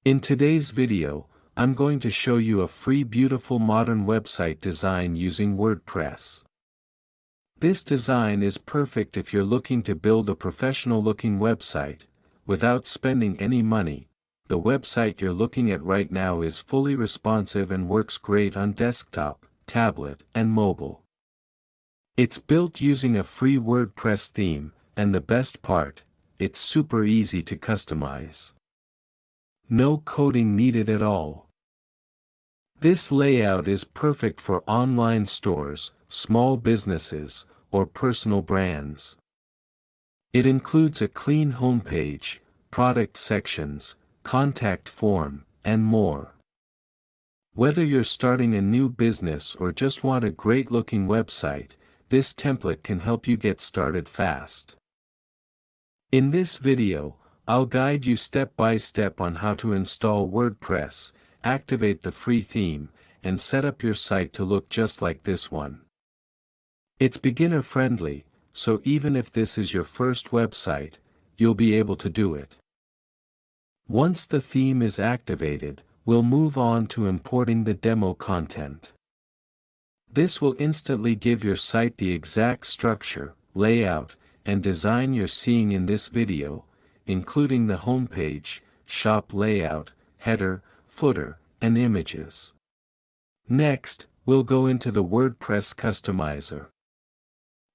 In today's video, I'm going to show you a free beautiful modern website design using WordPress. This design is perfect if you're looking to build a professional-looking website, without spending any money. The website you're looking at right now is fully responsive and works great on desktop, tablet, and mobile. It's built using a free WordPress theme, and the best part, it's super easy to customize. No coding needed at all. This layout is perfect for online stores, small businesses, or personal brands. It includes a clean homepage, product sections, contact form, and more. Whether you're starting a new business or just want a great-looking website, this template can help you get started fast. In this video, I'll guide you step by step on how to install WordPress, activate the free theme, and set up your site to look just like this one. It's beginner-friendly, so even if this is your first website, you'll be able to do it. Once the theme is activated, we'll move on to importing the demo content. This will instantly give your site the exact structure, layout, and design you're seeing in this video, including the homepage, shop layout, header, footer, and images. Next, we'll go into the WordPress customizer.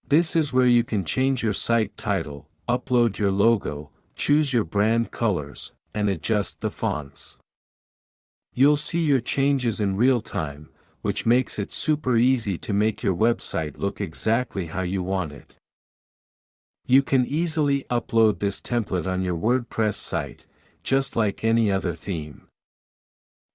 This is where you can change your site title, upload your logo, choose your brand colors, and adjust the fonts. You'll see your changes in real time, which makes it super easy to make your website look exactly how you want it. You can easily upload this template on your WordPress site, just like any other theme.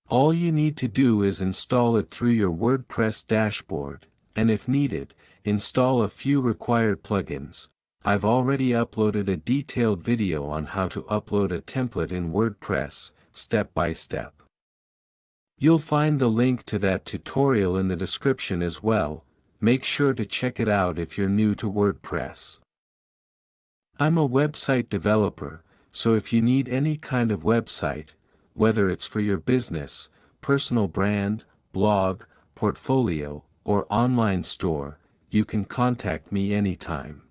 All you need to do is install it through your WordPress dashboard, and if needed, install a few required plugins. I've already uploaded a detailed video on how to upload a template in WordPress, step by step. You'll find the link to that tutorial in the description as well. Make sure to check it out if you're new to WordPress. I'm a website developer, so if you need any kind of website, whether it's for your business, personal brand, blog, portfolio, or online store, you can contact me anytime.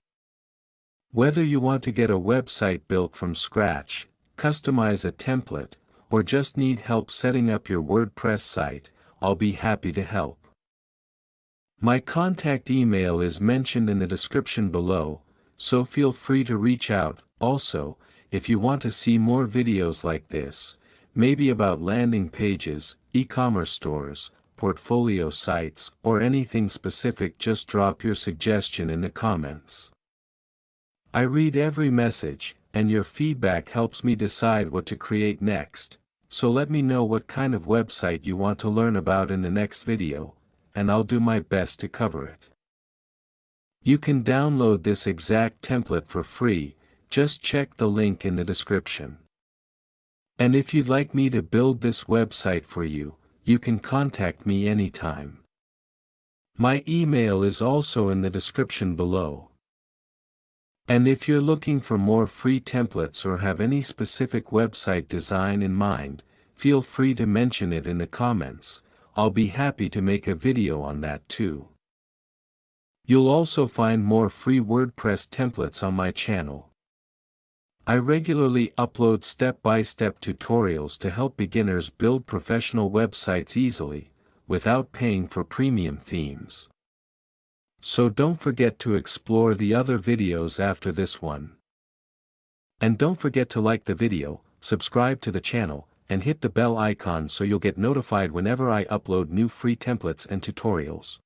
Whether you want to get a website built from scratch, customize a template, or just need help setting up your WordPress site, I'll be happy to help. My contact email is mentioned in the description below, so feel free to reach out. Also, if you want to see more videos like this, maybe about landing pages, e-commerce stores, portfolio sites, or anything specific, just drop your suggestion in the comments. I read every message, and your feedback helps me decide what to create next, so let me know what kind of website you want to learn about in the next video, and I'll do my best to cover it. You can download this exact template for free, just check the link in the description. And if you'd like me to build this website for you, you can contact me anytime. My email is also in the description below. And if you're looking for more free templates or have any specific website design in mind, feel free to mention it in the comments. I'll be happy to make a video on that too. You'll also find more free WordPress templates on my channel. I regularly upload step-by-step tutorials to help beginners build professional websites easily, without paying for premium themes. So don't forget to explore the other videos after this one. And don't forget to like the video, subscribe to the channel, and hit the bell icon so you'll get notified whenever I upload new free templates and tutorials.